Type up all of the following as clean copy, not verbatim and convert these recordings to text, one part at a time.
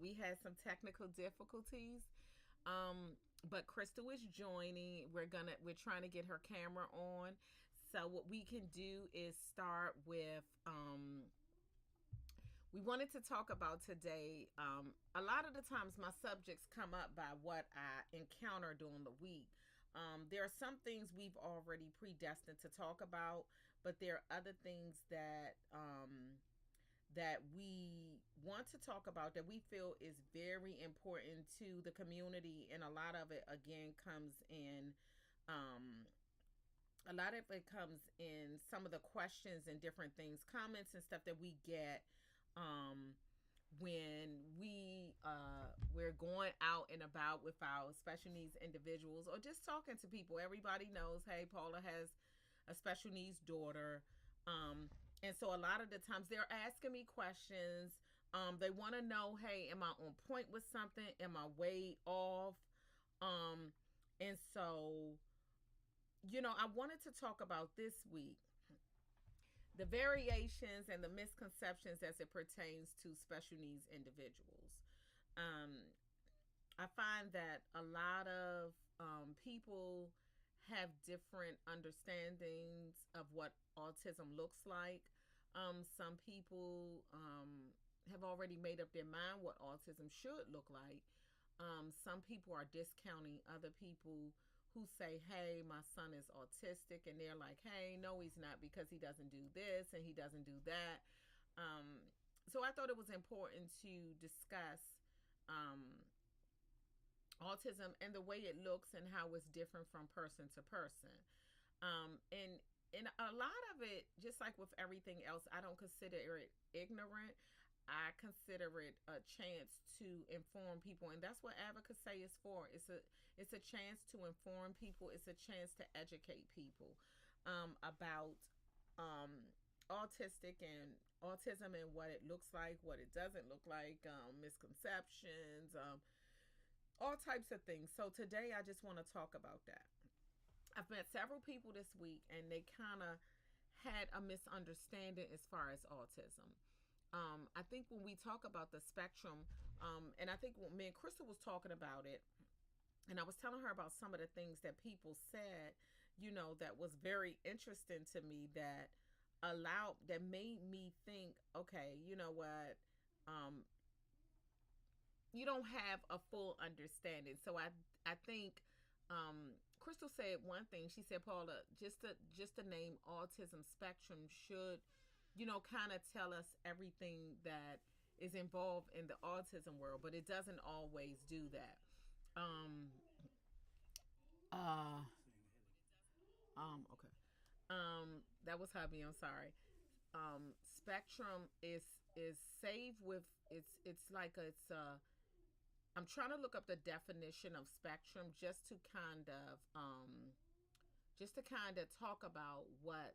We had some technical difficulties. But Crystal is joining. We're trying to get her camera on. So what we can do is start with we wanted to talk about today. A lot of the times my subjects come up by what I encounter during the week. There are some things we've already predestined to talk about, but there are other things that we want to talk about that we feel is very important to the community, and a lot of it again comes in a lot of it comes in some of the questions and different things, comments and stuff that we get um when we're going out and about with our special needs individuals or just talking to people. Everybody knows, hey, Paula has a special needs daughter. And so a lot of the times they're asking me questions. They want to know, hey, am I on point with something? Am I way off? Um, and so, I wanted to talk about this week the variations and the misconceptions as it pertains to special needs individuals. Um, I find that a lot of people have different understandings of what autism looks like. Some people have already made up their mind what autism should look like. Some people are discounting other people who say, hey, my son is autistic, and they're like, hey, no, he's not, because he doesn't do this and he doesn't do that. Um, so I thought it was important to discuss um, autism and the way it looks and how it's different from person to person. And a lot of it, just like with everything else, I don't consider it ignorant. I consider it a chance to inform people, and that's what Advocasay is for. It's a chance to inform people. It's a chance to educate people about autistic and autism and what it looks like, what it doesn't look like, misconceptions, all types of things. So today I just want to talk about that. I've met several people this week, and they kind of had a misunderstanding as far as autism. I think when we talk about the spectrum, and I think when me and Crystal was talking about it, and I was telling her about some of the things that people said, that was very interesting to me, that made me think, okay, you know what, you don't have a full understanding. So I think Crystal said one thing. She said, Paula, just the name autism spectrum should, kind of tell us everything that is involved in the autism world, but it doesn't always do that. Um, uh, okay. That was hubby. I'm sorry. Spectrum is saved with it's like it's I'm trying to look up the definition of spectrum just to kind of talk about what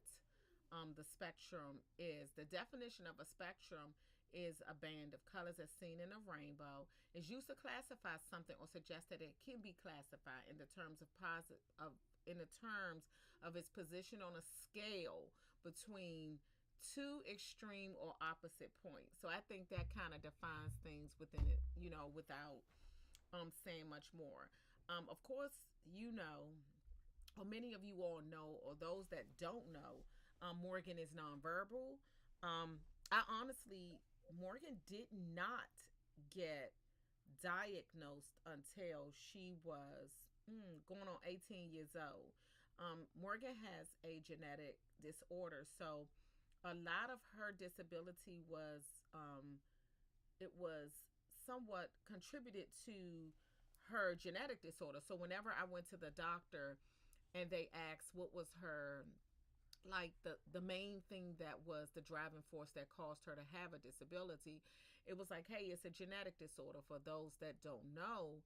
the spectrum is. The definition of a spectrum is a band of colors as seen in a rainbow. Is used to classify something or suggest that it can be classified in the terms of its position on a scale between two extreme or opposite points. So I think that kind of defines things within it, without saying much more. Of course, or many of you all know, or those that don't know, Morgan is nonverbal. I honestly, Morgan did not get diagnosed until she was going on 18 years old. Morgan has a genetic disorder, so a lot of her disability it was somewhat contributed to her genetic disorder. So whenever I went to the doctor and they asked what was her, like, the main thing that was the driving force that caused her to have a disability, it was like, hey, it's a genetic disorder. For those that don't know,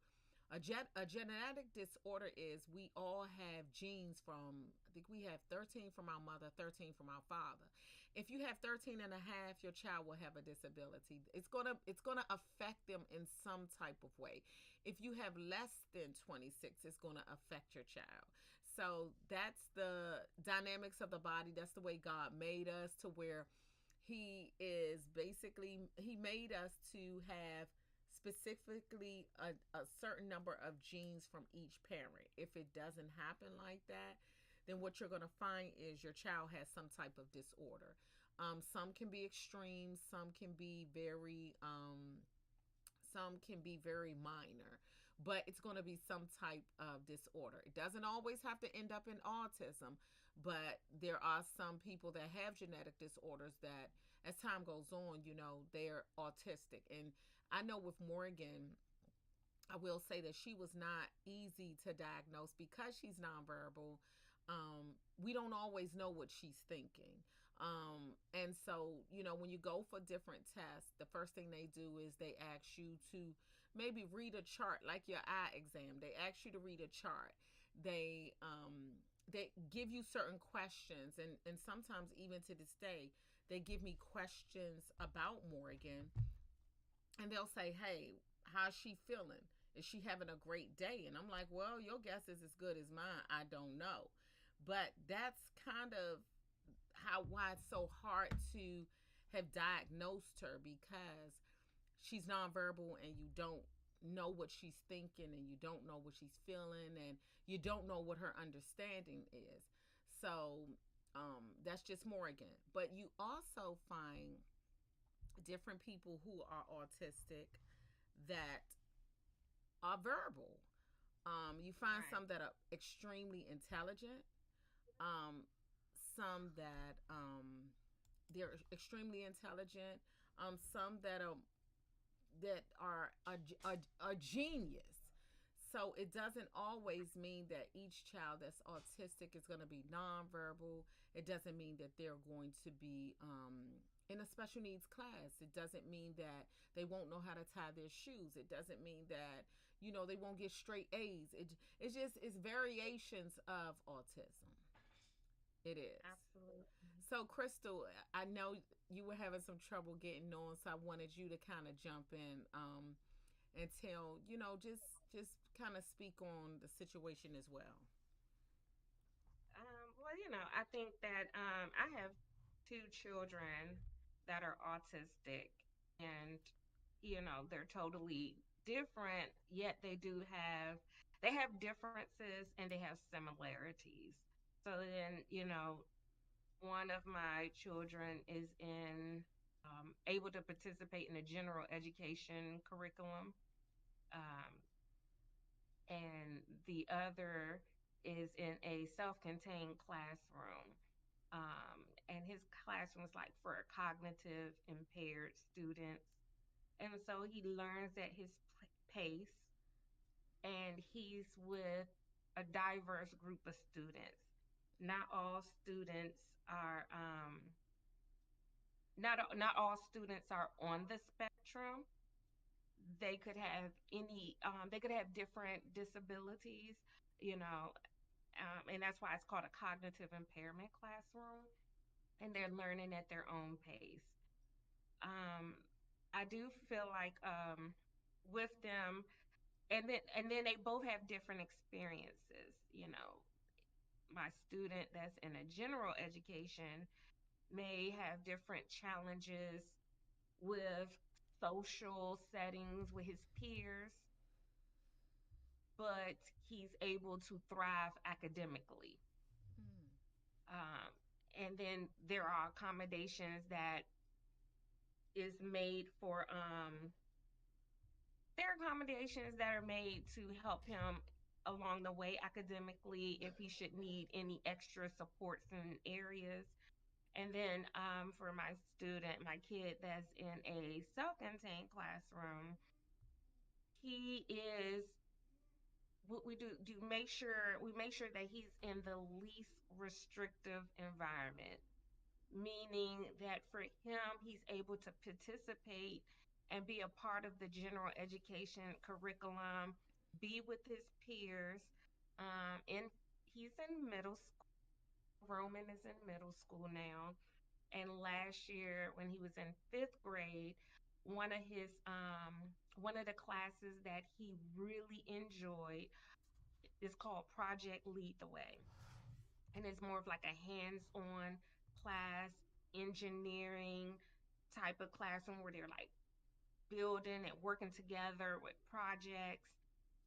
a genetic disorder is, we all have genes from, I think we have 13 from our mother, 13 from our father. If you have 13 and a half, your child will have a disability. It's gonna affect them in some type of way. If you have less than 26, it's gonna affect your child. So that's the dynamics of the body. That's the way God made us, to where he made us to have specifically a certain number of genes from each parent. If it doesn't happen like that, then what you're going to find is your child has some type of disorder. Some can be extreme, some can be very minor, but it's going to be some type of disorder. It doesn't always have to end up in autism, but there are some people that have genetic disorders that, as time goes on, they're autistic. And I know with Morgan, I will say that she was not easy to diagnose because she's nonverbal. We don't always know what she's thinking. And so, when you go for different tests, the first thing they do is they ask you to maybe read a chart, like your eye exam. They ask you to read a chart. They give you certain questions, and sometimes even to this day, they give me questions about Morgan, and they'll say, "Hey, how's she feeling? Is she having a great day?" And I'm like, "Well, your guess is as good as mine. I don't know." But that's kind of how why it's so hard to have diagnosed her, because she's nonverbal and you don't know what she's thinking, and you don't know what she's feeling, and you don't know what her understanding is. So that's just Morgan. But you also find different people who are autistic that are verbal. You find Right. some that are extremely intelligent, um, some that they're extremely intelligent, some that are a genius. So it doesn't always mean that each child that's autistic is going to be nonverbal. It doesn't mean that they're going to be in a special needs class. It doesn't mean that they won't know how to tie their shoes. It doesn't mean that they won't get straight A's. It's variations of autism. It is. Absolutely. So, Crystal, I know you were having some trouble getting on, so I wanted you to kind of jump in, and tell, just kind of speak on the situation as well. Well, I think that I have two children that are autistic, and they're totally different, yet they have differences and they have similarities. So then, one of my children is in able to participate in a general education curriculum. Um, and the other is in a self-contained classroom. And his classroom is like for cognitive impaired students. And so he learns at his pace, and he's with a diverse group of students. Not all students are not all students are on the spectrum. They could have different disabilities, you know, and that's why it's called a cognitive impairment classroom, and they're learning at their own pace. Um, I do feel like with them, and then they both have different experiences. My student that's in a general education may have different challenges with social settings with his peers, but he's able to thrive academically. Mm. Um, and then there are accommodations that is made for there are accommodations that are made to help him along the way academically if he should need any extra supports in areas. And then for my kid that's in a self-contained classroom, he is what we make sure that he's in the least restrictive environment, meaning that for him, he's able to participate and be a part of the general education curriculum, be with his peers. And he's in middle school. Roman is in middle school now. And last year, when he was in fifth grade, one of the classes that he really enjoyed is called Project Lead the Way, and it's more of like a hands-on class, engineering type of classroom where they're like building and working together with projects.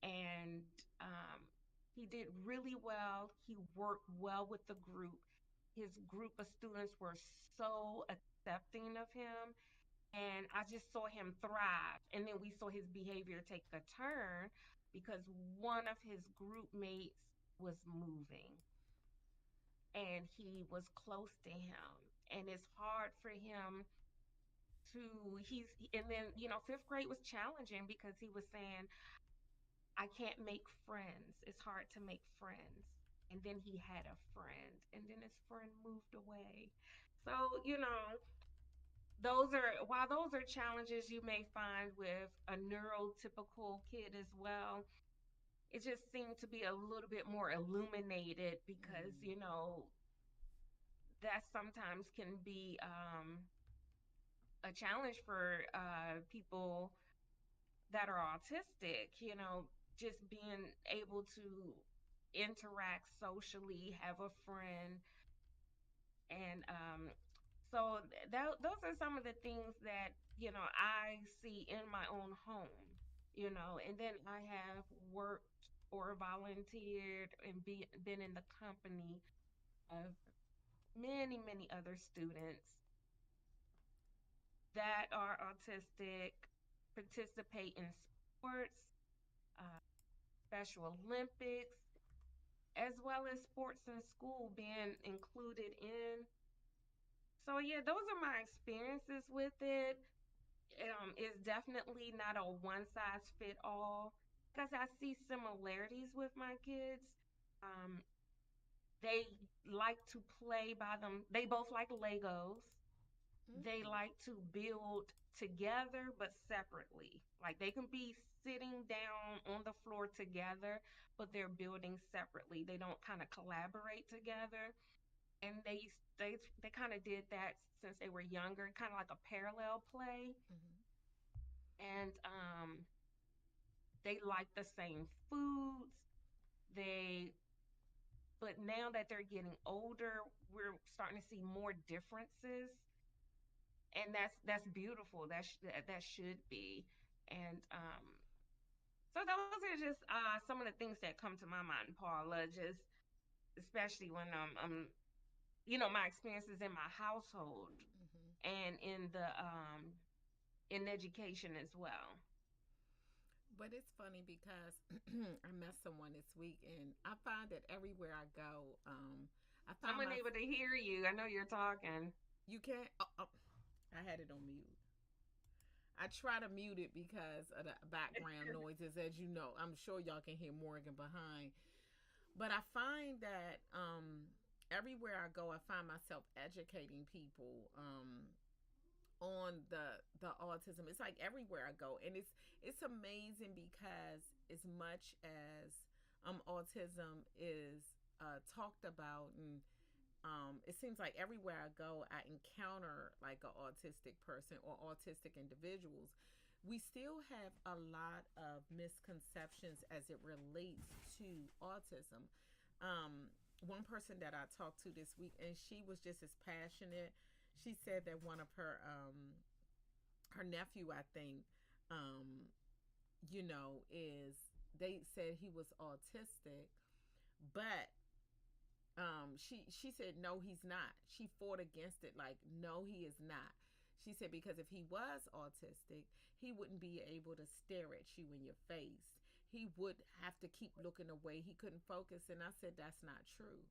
And um, he did really well. He worked well with the group. His group of students were so accepting of him. And I just saw him thrive. And then we saw his behavior take a turn because one of his group mates was moving and he was close to him. And it's hard for him to, and then, fifth grade was challenging because he was saying, I can't make friends. It's hard to make friends. And then he had a friend, and then his friend moved away. So, while those are challenges you may find with a neurotypical kid as well, it just seemed to be a little bit more illuminated because, Mm. that sometimes can be a challenge for people that are autistic, just being able to interact socially, have a friend. And so those are some of the things that, I see in my own home, and then I have worked or volunteered and been in the company of many, many other students that are autistic, participate in sports, uh, Special Olympics, as well as sports in school being included in. So yeah, those are my experiences with it. It's definitely not a one size fit all because I see similarities with my kids. Um, they like to play by them. They both like Legos. They Mm. like to build together but separately. Like they can be sitting down on the floor together, but they're building separately. They don't kind of collaborate together. And they kind of did that since they were younger, kind of like a parallel play. Mm-hmm. And they like the same foods. They but now that they're getting older, we're starting to see more differences, and that's beautiful. That should be. And so those are just some of the things that come to my mind, Paula. Just especially when my experiences in my household Mm-hmm. and in education as well. But it's funny because I met someone this week, and I find that everywhere I go, I I'm find my unable to hear you. I know you're talking. you can't. Oh, I had it on mute. I try to mute it because of the background noises, as you know. I'm sure y'all can hear Morgan behind. But I find that everywhere I go, I find myself educating people on the autism. It's like everywhere I go, and it's amazing because as much as autism is talked about, and it seems like everywhere I go, I encounter like an autistic person or autistic individuals. We still have a lot of misconceptions as it relates to autism. Um, One person that I talked to this week, and she was just as passionate. She said that one of her nephew, I think, um, is they said he was autistic, but she said no, he's not. She fought against it, like no, he is not. She said because if he was autistic, he wouldn't be able to stare at you in your face. He would have to keep looking away. He couldn't focus. And I said that's not true.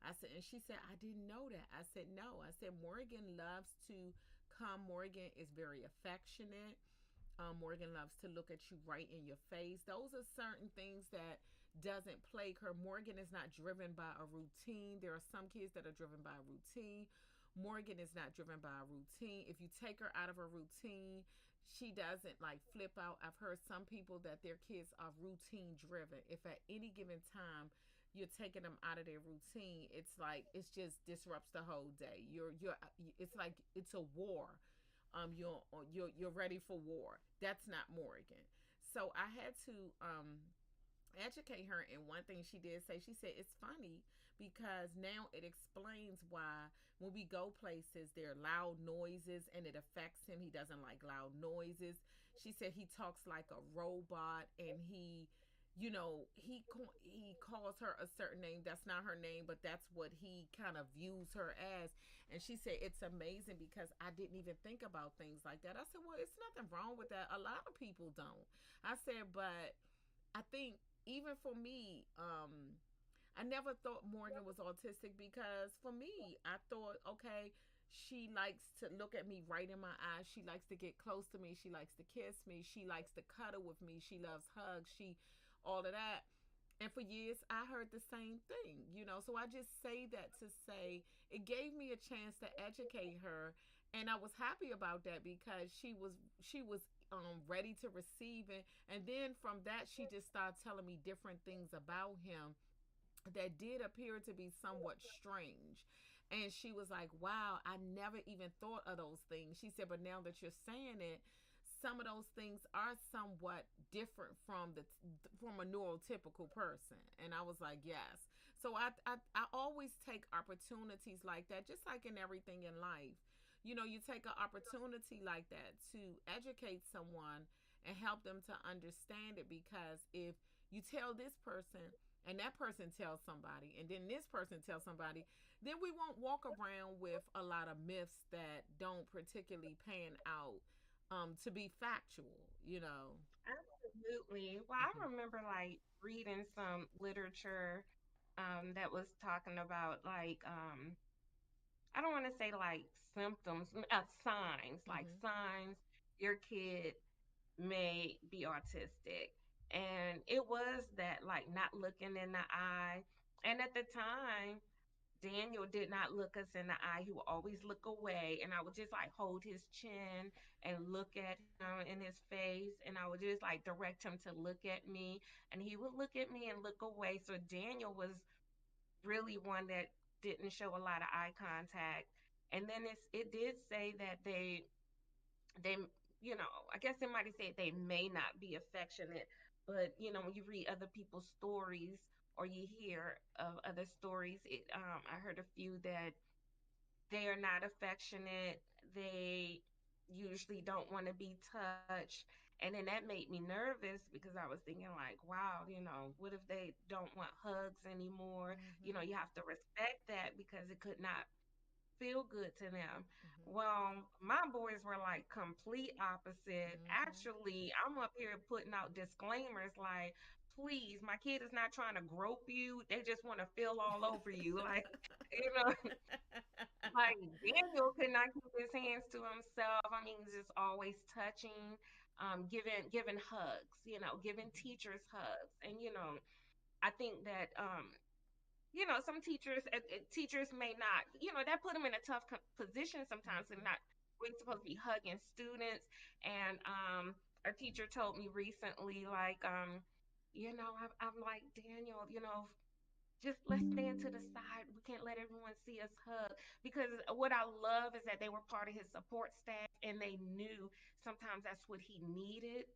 I said, and she said, I didn't know that. I said, no. I said, Morgan loves to come. Morgan is very affectionate. Morgan loves to look at you right in your face. Those are certain things that doesn't plague her. Morgan is not driven by a routine. There are some kids that are driven by a routine. Morgan is not driven by a routine. If you take her out of a routine, she doesn't like flip out. I've heard some people that their kids are routine driven. If at any given time you're taking them out of their routine, it's like it's just disrupts the whole day. You're it's like it's a war. You're ready for war. That's not Morgan. So I had to educate her. And one thing she did say, she said it's funny because now it explains why when we go places there are loud noises and it affects him. He doesn't like loud noises. She said he talks like a robot, and he calls her a certain name that's not her name, but that's what he kind of views her as. And she said it's amazing because I didn't even think about things like that. I said, well, it's nothing wrong with that. A lot of people don't. I said, but I think even for me, I never thought Morgan was autistic because for me, I thought, okay, she likes to look at me right in my eyes. She likes to get close to me. She likes to kiss me. She likes to cuddle with me. She loves hugs. All of that. And for years, I heard the same thing. So I just say that to say it gave me a chance to educate her, and I was happy about that because she was ready to receive it. And then from that, she just started telling me different things about him that did appear to be somewhat strange. And she was like, wow, I never even thought of those things. She said, but now that you're saying it, some of those things are somewhat different from a neurotypical person. And I was like, yes. So I always take opportunities like that, just like in everything in life. You take an opportunity like that to educate someone and help them to understand it, because if you tell this person and that person tells somebody and then this person tells somebody, then we won't walk around with a lot of myths that don't particularly pan out to be factual. Absolutely. Well, I Hmm. remember like reading some literature that was talking about like I don't want to say like symptoms, signs, like Hmm. signs your kid may be autistic. And it was that like not looking in the eye. And at the time, Daniel did not look us in the eye. He would always look away. And I would just like hold his chin and look at him in his face. And I would just like direct him to look at me. And he would look at me and look away. So Daniel was really one that didn't show a lot of eye contact. And then it did say that they I guess it might have said they may not be affectionate, but when you read other people's stories or you hear of other stories, I heard a few that they are not affectionate. They usually don't want to be touched. And then that made me nervous because I was thinking like, wow, what if they don't want hugs anymore? Hmm. You have to respect that because it could not feel good to them. Hmm. Well, my boys were like complete opposite. Hmm. Actually, I'm up here putting out disclaimers like, please, my kid is not trying to grope you. They just want to feel all over you. Like, you know, like Daniel could not keep his hands to himself. I mean, he's just always touching, giving hugs, giving teachers hugs. And I think that some teachers may not, that put them in a tough position sometimes. They're Hmm. not really supposed to be hugging students. And a teacher told me recently, like, I'm like, Daniel, just let's stand to the side. We can't let everyone see us hug. Because what I love is that they were part of his support staff and they knew sometimes that's what he needed,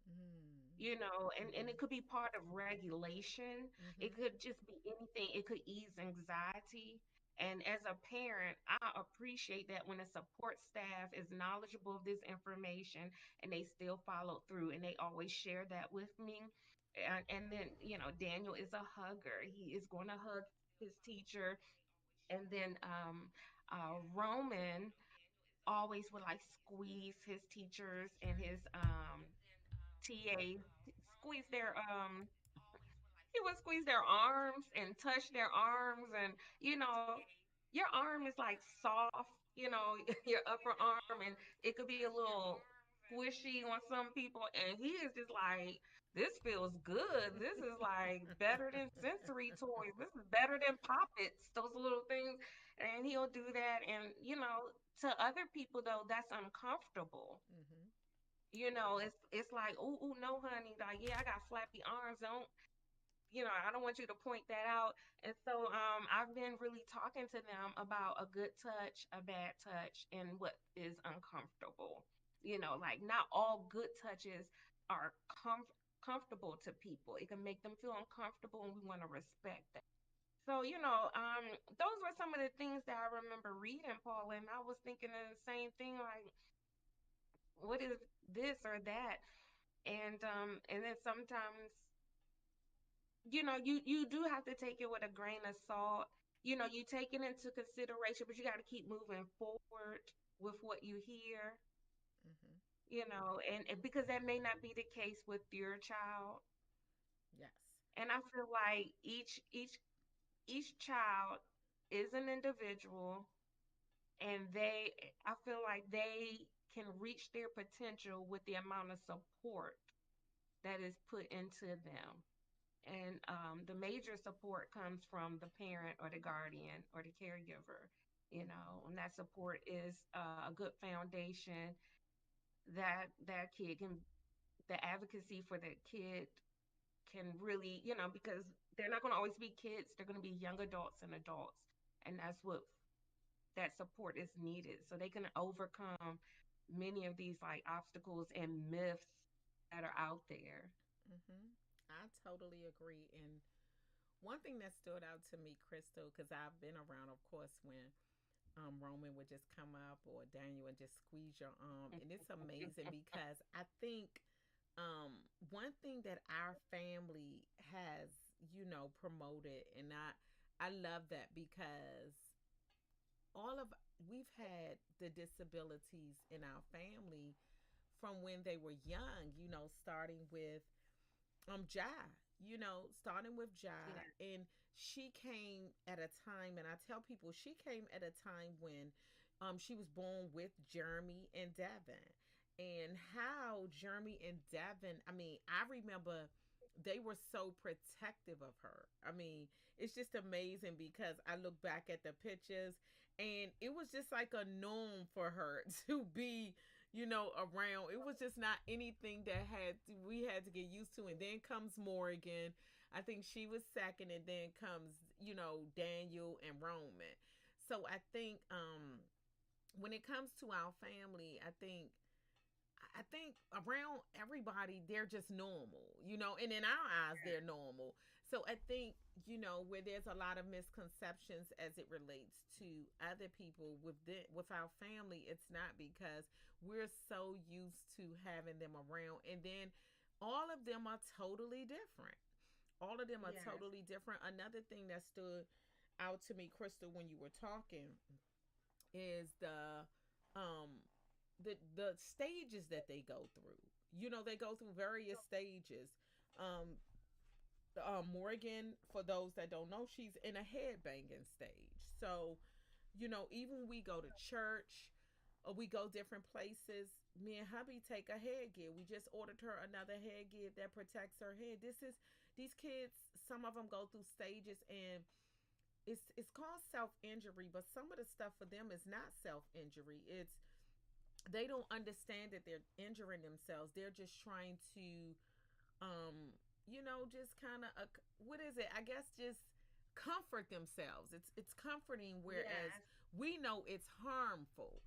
and it Hmm. could be part of regulation. It Hmm. could just be anything. It could ease anxiety. And as a parent, I appreciate that when a support staff is knowledgeable of this information and they still follow through and they always share that with me. And then, Daniel is a hugger. He is going to hug his teacher. And then Roman always would like squeeze his teachers and his TAs, squeeze their he would squeeze their arms and touch their arms, and your arm is like soft, your upper arm, and it could be a little squishy on some people, and he is just like, this feels good. This is like better than sensory toys. This is better than poppets, those little things. And he'll do that. And to other people though, that's uncomfortable. Hmm. It's like, oh no, honey, like, yeah, I got flappy arms. I don't want you to point that out. And so I've been really talking to them about a good touch, a bad touch, and what is uncomfortable. Like not all good touches are comfortable to people. It can make them feel uncomfortable, and we want to respect that. So, those were some of the things that I remember reading, Paul, and I was thinking of the same thing, like, what is this or that? And then sometimes, you do have to take it with a grain of salt. You take it into consideration, but you got to keep moving forward with what you hear, Mm-hmm. and because that may not be the case with your child. Yes. And I feel like each child is an individual, and I feel like they can reach their potential with the amount of support that is put into them. And the major support comes from the parent or the guardian or the caregiver, and that support is a good foundation that kid can, the advocacy for the kid can really, because they're not going to always be kids, they're going to be young adults and adults. And that's what that support is needed so they can overcome many of these like obstacles and myths that are out there. Mm-hmm. I totally agree. And one thing that stood out to me, Crystal, because I've been around, of course, when Roman would just come up or Daniel would just squeeze your arm. And it's amazing because I think one thing that our family has, promoted, and I love that because all of we've had the disabilities in our family from when they were young, starting with Jai, starting with Jai. Yeah, And she came at a time, and I tell people she came at a time when she was born with Jeremy and Devin. And how Jeremy and Devin, I mean, I remember they were so protective of her. I mean, it's just amazing because I look back at the pictures and it was just like a norm for her to be, around. It was just not anything that we had to get used to. And then comes Morgan. I think she was second, and then comes, Daniel and Roman. So I think when it comes to our family, I think around everybody they're just normal, and in our eyes they're normal. So I think, where there's a lot of misconceptions as it relates to other people with our family, it's not because we're so used to having them around, and then all of them are totally different. All of them are yes, totally different. Another thing that stood out to me, Crystal, when you were talking, is um the stages that they go through. They go through various stages. Um, Morgan, for those that don't know, she's in a headbanging stage. So, even we go to church or we go different places, me and hubby take a headgear. We just ordered her another headgear that protects her head. These kids, some of them go through stages, and it's called self injury, but some of the stuff for them is not self injury. It's they don't understand that they're injuring themselves. They're just trying to, um, just kind of, what is it? I guess just comfort themselves. It's comforting, whereas yes, we know it's harmful.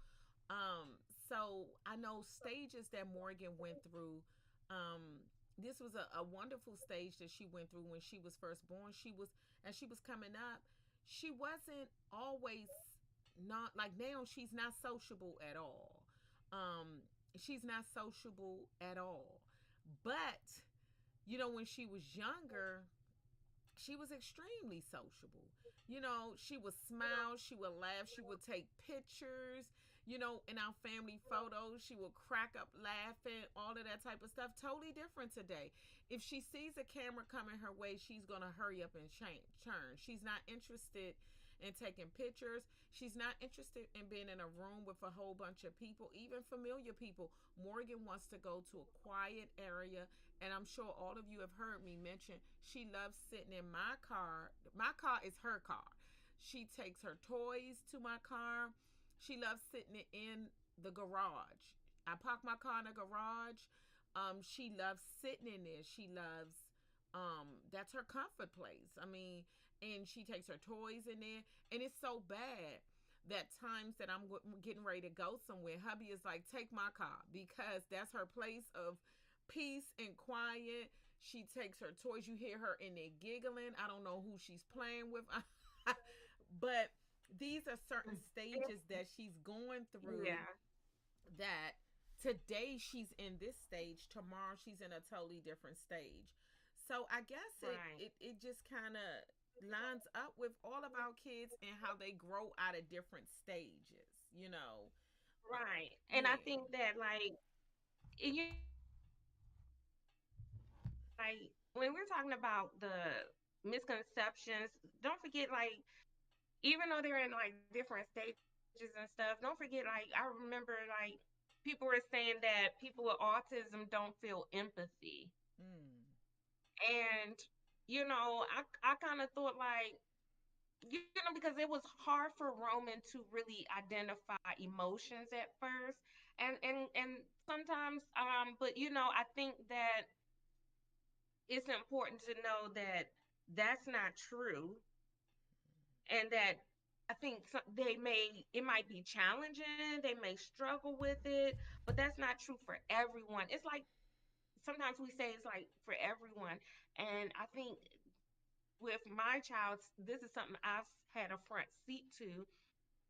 So I know stages that Morgan went through. Um, this was a wonderful stage that she went through when she was first born. As she was coming up, she wasn't always, not like now she's not sociable at all. Um, she's not sociable at all. But, when she was younger, she was extremely sociable. She would smile, she would laugh, she would take pictures, in our family photos, she would crack up laughing, all of that type of stuff. Totally different today. If she sees a camera coming her way, she's going to hurry up and turn. She's not interested in taking pictures. She's not interested in being in a room with a whole bunch of people, even familiar people. Morgan wants to go to a quiet area, and I'm sure all of you have heard me mention she loves sitting in my car. My car is her car. She takes her toys to my car. She loves sitting in the garage. I park my car in the garage. She loves sitting in there. She loves that's her comfort place. I mean, and she takes her toys in there, and it's so bad that times that I'm getting ready to go somewhere, hubby is like, take my car, because that's her place of peace and quiet. She takes her toys. You hear her in there giggling. I don't know who she's playing with. But these are certain it, stages that she's going through yeah, that today she's in this stage, tomorrow she's in a totally different stage. So I guess Right. it just kind of lines up with all of our kids and how they grow out of different stages, you know. Uh, Right. And I yeah. think that like like when we're talking about the misconceptions, don't forget like even though they're in like different stages and stuff, don't forget like I remember like people were saying that people with autism don't feel empathy. Mm. And I kind of thought like because it was hard for Roman to really identify emotions at first. And sometimes but I think that it's important to know that that's not true, and that I think it might be challenging, they may struggle with it, but that's not true for everyone. It's like sometimes we say it's like for everyone, and I think with my child, this is something I've had a front seat to,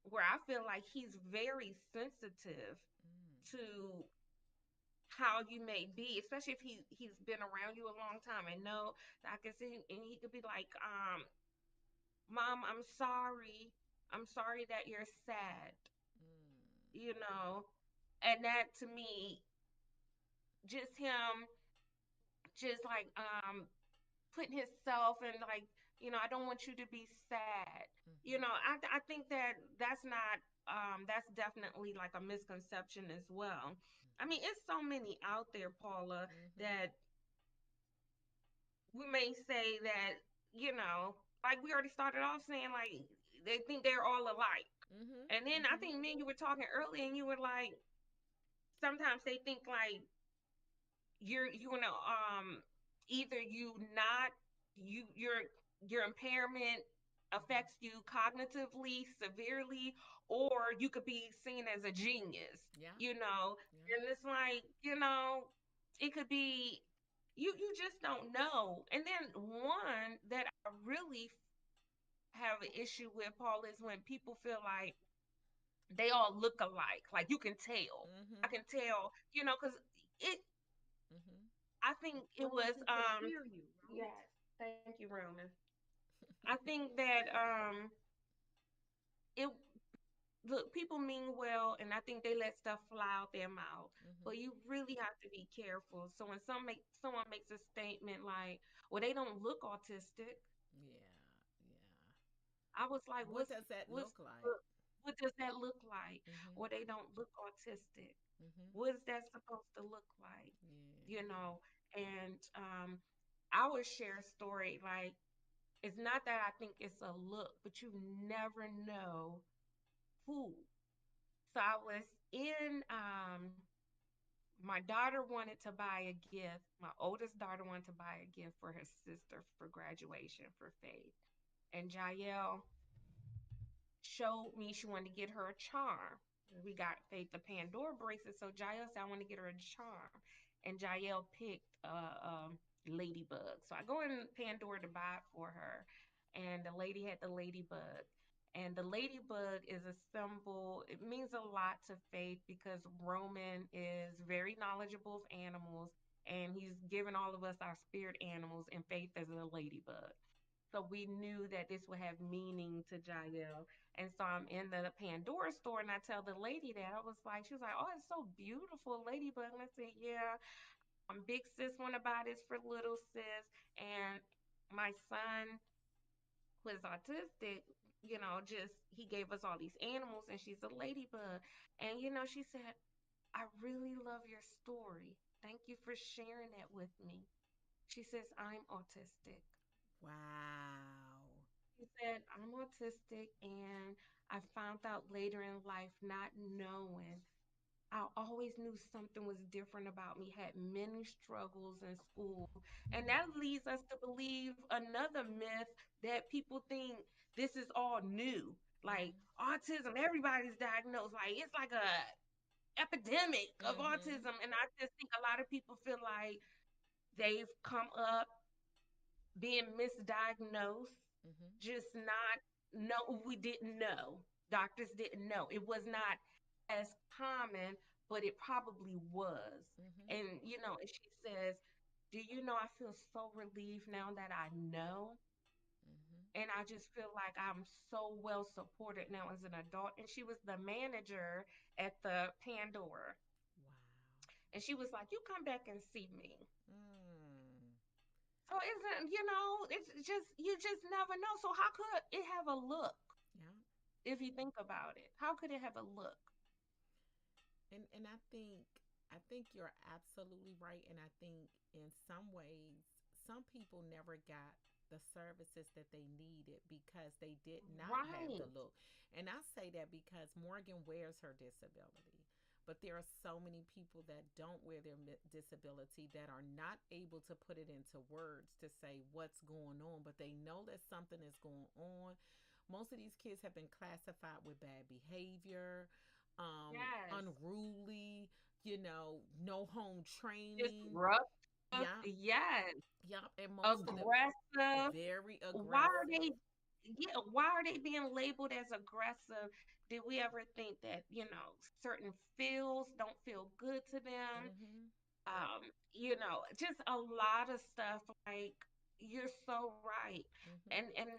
where I feel like he's very sensitive Mm. to how you may be, especially if he's been around you a long time and know that I can see, and he could be like, Mom, I'm sorry that you're sad, Mm. you know. And that to me, just him just like putting himself in like, I don't want you to be sad. Mhm. I think that that's not that's definitely like a misconception as well. I mean, it's so many out there, Paula, Mhm. that we may say that, like we already started off saying like they think they're all alike. Mhm. And then I Mhm. think me and you were talking earlier, and you were like, sometimes they think like you know either your impairment affects you cognitively severely, or you could be seen as a genius, Yeah. you know. Yeah. And it's like, it could be you just don't know. And then one that I really have an issue with, Paul, is when people feel like they all look alike. Like you can tell. I Mhm. can tell, because it Mhm. I think it was yes, thank you, Roman. I think that it look, people mean well, and I think they let stuff fly out their mouth. But Mhm. you really have to be careful. So when someone makes a statement like, "Well, they don't look autistic," Yeah. Yeah. I was like, What does that what's look like? what does that look like? Mhm. Or they don't look autistic. Mhm. What is that supposed to look like? You Yeah. know, and I would share a story like, it's not that I think it's a look, but you never know who. So I was in my daughter wanted to buy a gift. My oldest daughter wanted to buy a gift for her sister for graduation for Faith. And Jael showed me she wanted to get her a charm. We got Faith the Pandora bracelet, so Jael said I want to get her a charm, and Jael picked a ladybug. So I go in Pandora to buy it for her, and the lady had the ladybug. And the ladybug is a symbol. It means a lot to Faith because Roman is very knowledgeable of animals, and he's given all of us our spirit animals, and Faith is a ladybug. So we knew that this would have meaning to Jael. And so I'm in the Pandora store, and I tell the lady that. I was like, she was like, "Oh, it's so beautiful, ladybug." And I said, "Yeah, big sis want to buy this for little sis." And my son, who is autistic, just he gave us all these animals, and she's a ladybug. And she said, "I really love your story. Thank you for sharing that with me." She says, "I'm autistic." Wow. He said, "I'm autistic, and I found out later in life, not knowing. I always knew something was different about me, had many struggles in school." And that leads us to believe another myth that people think this is all new. Like Mhm. autism, everybody's diagnosed. Like it's like a epidemic of Mhm. autism. And I just think a lot of people feel like they've come up being misdiagnosed, Mhm. just not know. We didn't know. Doctors didn't know. It was not as common, but it probably was. Mhm. And, and she says, do you know, I feel so relieved now that I know. Mhm. And I just feel like I'm so well supported now as an adult. And she was the manager at the Pandora. Wow. And she was like, you come back and see me. Mm. So isn't, it's just, you just never know. So how could it have a look Yeah. if you think about it? How could it have a look? And I think you're absolutely right, and I think in some ways some people never got the services that they needed because they did not have the Right. look. And I say that because Morgan wears her disability. But there are so many people that don't wear their disability that are not able to put it into words to say what's going on, but they know that something is going on. Most of these kids have been classified with bad behavior, Yes. unruly, no home training. Disruptive. Yeah, Yes. yeah, and most of the Aggressive. very Why are aggressive. they yeah, why are they being labeled as aggressive? Did we ever think that, certain feels don't feel good to them? Mhm. Just a lot of stuff like you're so right. Mhm. And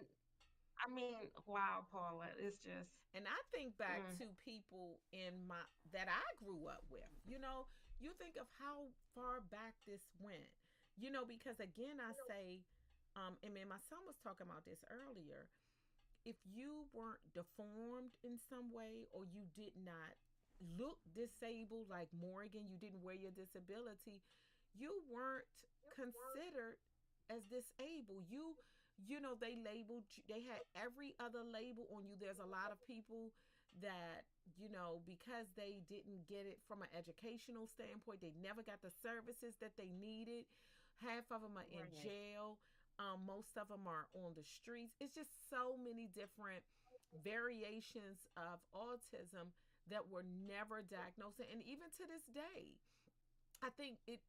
I mean, wow, Paula, it's just And I think back mm, to people in my that I grew up with. You think of how far back this went. Because again, I say, and man, my son was talking about this earlier. If you weren't deformed in some way, or you did not look disabled like Morgan, you didn't wear your disability, you weren't considered as disabled. They labeled you, they had every other label on you. There's a lot of people that, because they didn't get it from an educational standpoint, they never got the services that they needed. Half of them are in right, jail. Most of them are on the streets. It's just so many different variations of autism that were never diagnosed. And even to this day, I think it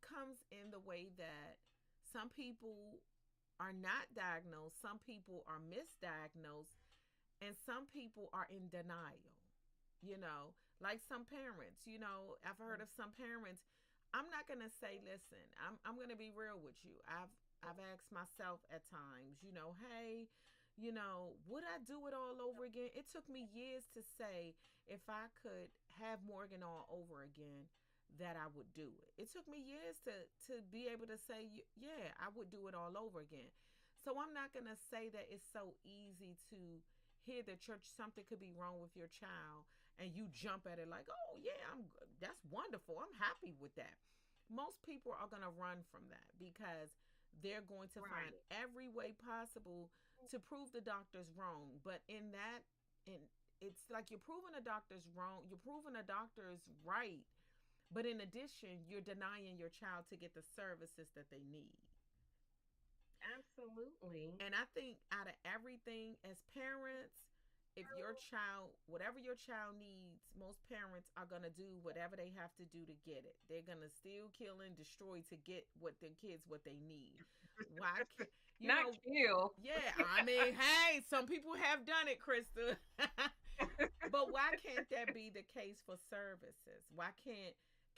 comes in the way that some people are not diagnosed, some people are misdiagnosed, and some people are in denial. Like some parents, I've heard of some parents. I'm not gonna say, listen, I'm gonna be real with you. I've asked myself at times, hey, would I do it all over again? It took me years to say if I could have Morgan all over again, that I would do it. It took me years to be able to say, yeah, I would do it all over again. So I'm not gonna say that it's so easy to hear the church something could be wrong with your child and you jump at it like, oh yeah, that's wonderful. I'm happy with that. Most people are gonna run from that because they're going to find right. every way possible to prove the doctor's wrong. But in it's like you're proving the doctor's wrong, you're proving the doctor's right, but in addition, you're denying your child to get the services that they need. Absolutely. And I think out of everything, as parents, if your child, whatever your child needs, most parents are going to do whatever they have to do to get it. They're going to steal, kill, and destroy to get what their kids what they need. Why can't, you Not know, kill. yeah, I mean, hey, some people have done it, Krista. But why can't that be the case for services?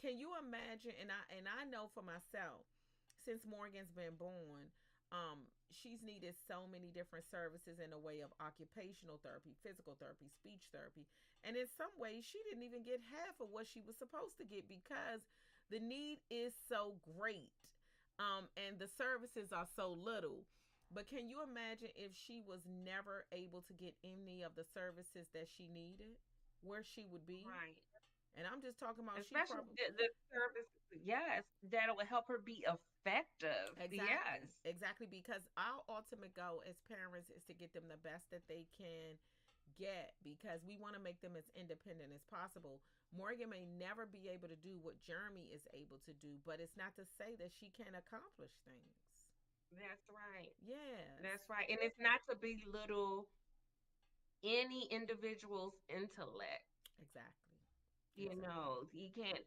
Can you imagine, and I know for myself, since Morgan's been born, she's needed so many different services in the way of occupational therapy, physical therapy, speech therapy. And in some ways she didn't even get half of what she was supposed to get because the need is so great. And the services are so little. But can you imagine if she was never able to get any of the services that she needed, where she would be? Right. And I'm just talking about she Especially probably. the service, yes, that will help her be effective. Exactly, Yes. exactly, because our ultimate goal as parents is to get them the best that they can get because we want to make them as independent as possible. Morgan may never be able to do what Jeremy is able to do, but it's not to say that she can't accomplish things. That's right. Yes, That's right. And it's not to belittle any individual's intellect. exactly, exactly. You can't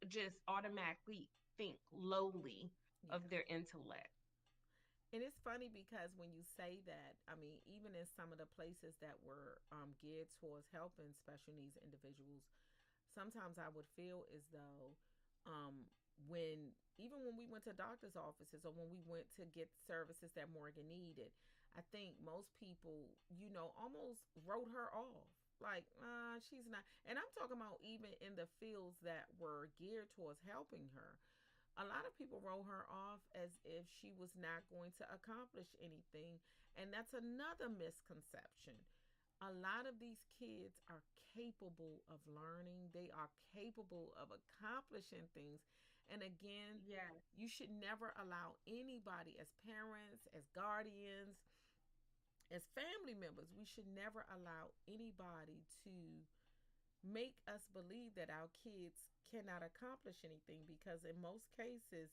just automatically think lowly Yeah. of their intellect. And it's funny because when you say that, I mean, even in some of the places that were geared towards helping special needs individuals, sometimes I would feel as though, um, when even when we went to doctor's offices or when we went to get services that Morgan needed, I think most people, almost wrote her off. Like, she's not. And I'm talking about even in the fields that were geared towards helping her. A lot of people wrote her off as if she was not going to accomplish anything. And that's another misconception. A lot of these kids are capable of learning, they are capable of accomplishing things. And again, Yeah. you should never allow anybody, as parents, as guardians, as family members, we should never allow anybody to make us believe that our kids cannot accomplish anything, because in most cases,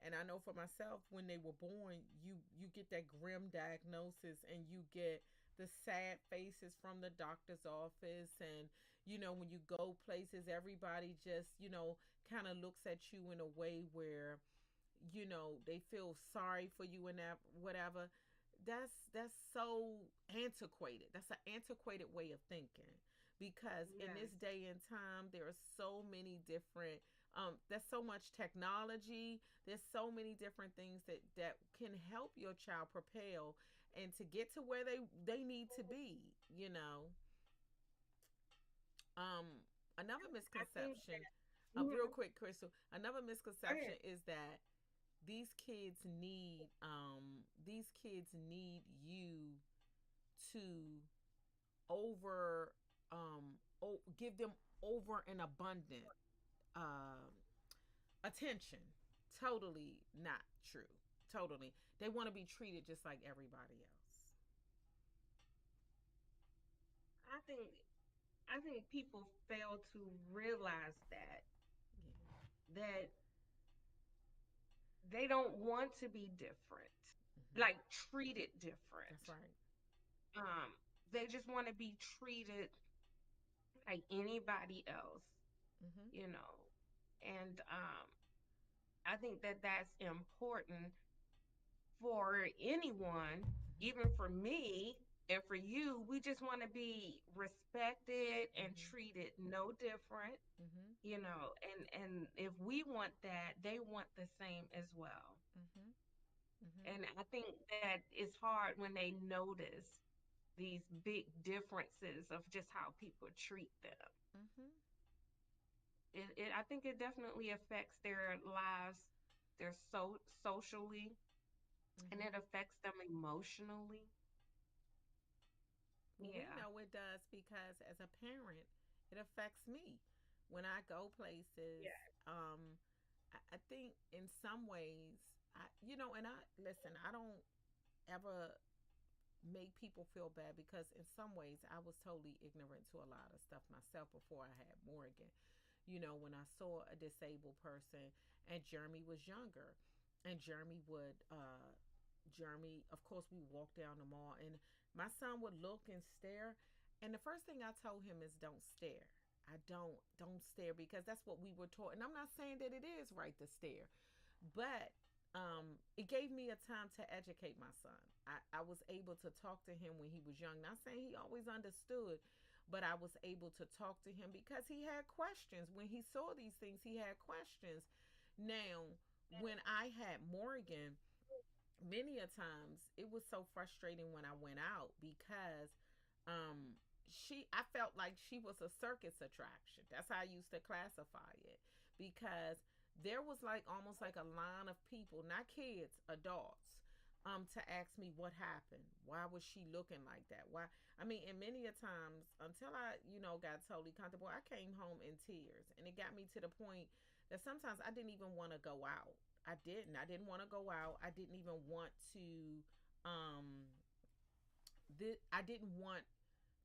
and I know for myself, when they were born, you get that grim diagnosis and you get the sad faces from the doctor's office. And when you go places, everybody just kind of looks at you in a way where they feel sorry for you and that whatever. That's so antiquated. That's an antiquated way of thinking, because in this Yes. day and time there are so many different, there's so much technology, there's so many different things that can help your child propel and to get to where they need to be. um Another I think misconception, that, real quick, Crystal, another go ahead. misconception is that these kids need you to over give them over an abundant um attention. Totally not true. Totally, they want to be treated just like everybody else. I think I think people fail to realize Yeah. that they don't want to be different, Hmm. like treated That's different. right. Um, they just want to be treated like anybody else, Hmm. you know. And I think that that's important for anyone, even Hmm. for me and for you. We just want to be respected and Hmm. treated no different, Hmm. and if we want that, they want the same as well. Hmm. Hmm. And I think that it's hard when they notice these big differences of just how people treat them. Hmm. I think it definitely affects their lives, their socially, and Hmm. it affects them emotionally. Well, we Yeah. know it does because as a parent, it affects me when I go places. Yeah. I think in some ways, and I listen. I don't ever make people feel bad, because in some ways I was totally ignorant to a lot of stuff myself before I had Morgan. When I saw a disabled person, and Jeremy was younger, and Jeremy, of course, we walked down the mall, and my son would look and stare. And the first thing I told him is, don't stare. I don't stare, because that's what we were taught. And I'm not saying that it is right to stare, but it gave me a time to educate my son. I was able to talk to him when he was young. Not saying he always understood, but I was able to talk to him because he had questions. When he saw these things, he had questions. Now, when I had Morgan, many a times it was so frustrating when I went out, because um I felt like she was a circus attraction. That's how I used to classify it, because there was like almost like a line of people, not kids, adults, to ask me what happened. Why was she looking like that? Why? I mean, and many a times, until I, got totally comfortable, I came home in tears, and it got me to the point that sometimes I didn't even want to go out. I didn't want to go out. I didn't even want to um I didn't want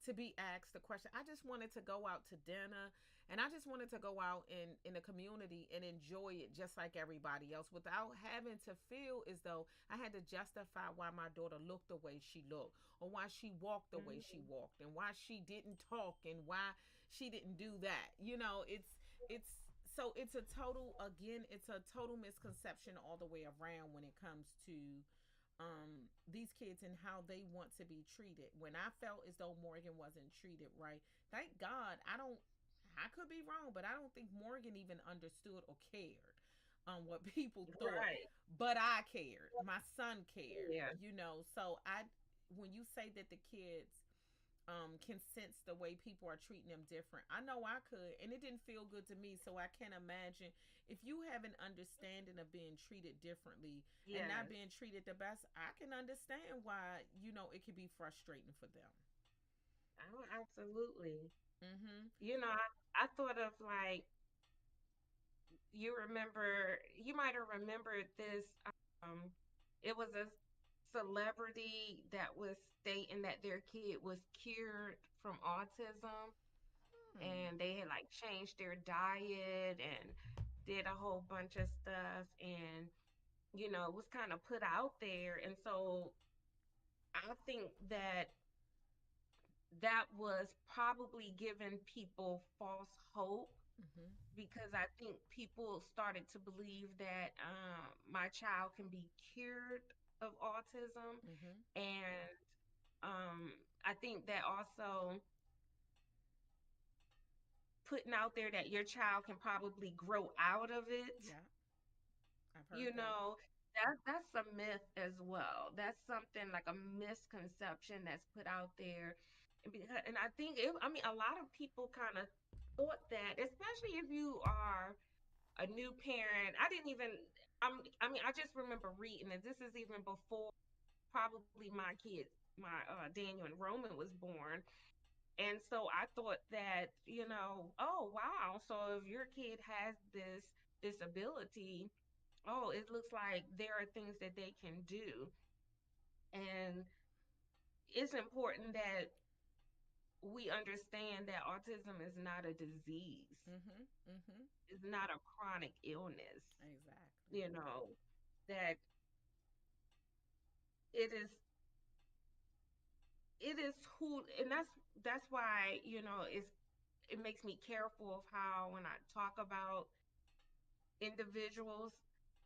to be asked the question. I just wanted to go out to dinner, and I just wanted to go out in the community and enjoy it just like everybody else, without having to feel as though I had to justify why my daughter looked the way she looked, or why she walked the way she Hmm. walked, and why she didn't talk, and why she didn't do that. It's so it's a total misconception all the way around when it comes to these kids and how they want to be treated. When I felt as though Morgan wasn't treated right, thank God I don't I could be wrong, but I don't think Morgan even understood or cared what people thought. Right. But I cared. My son cared, Yeah. you know. So when you say that the kids can sense the way people are treating them different, I know I could, and it didn't feel good to me. So I can't imagine if you have an understanding of being treated differently and not Yes. being treated the best. I can understand why, it could be frustrating for them. Oh, absolutely. Mm-hmm. I thought of like you might have remembered this. Um, it was a celebrity that was stating that their kid was cured from autism, Hmm. and they had like changed their diet and did a whole bunch of stuff, and it was kind of put out there. And so I think that that was probably giving people false hope, Mm-hmm. because I think people started to believe that my child can be cured of autism. Mm-hmm. And I think that also putting out there that your child can probably grow out of it, Yeah, I've heard you that. know, that's a myth as well. That's something like a misconception that's put out there. And I think I mean, a lot of people kind of thought that, especially if you are a new parent. I didn't even, I mean, I just remember reading, and this is even before probably my kids, my Daniel and Roman was born. And so I thought that, oh, wow. So if your kid has this disability, oh, it looks like there are things that they can do. And it's important that we understand that autism is not a disease, Mm-hmm. Mm-hmm. it's not a chronic illness, Exactly. you know, that it is it is who, and that's why, it makes me careful of how when I talk about individuals,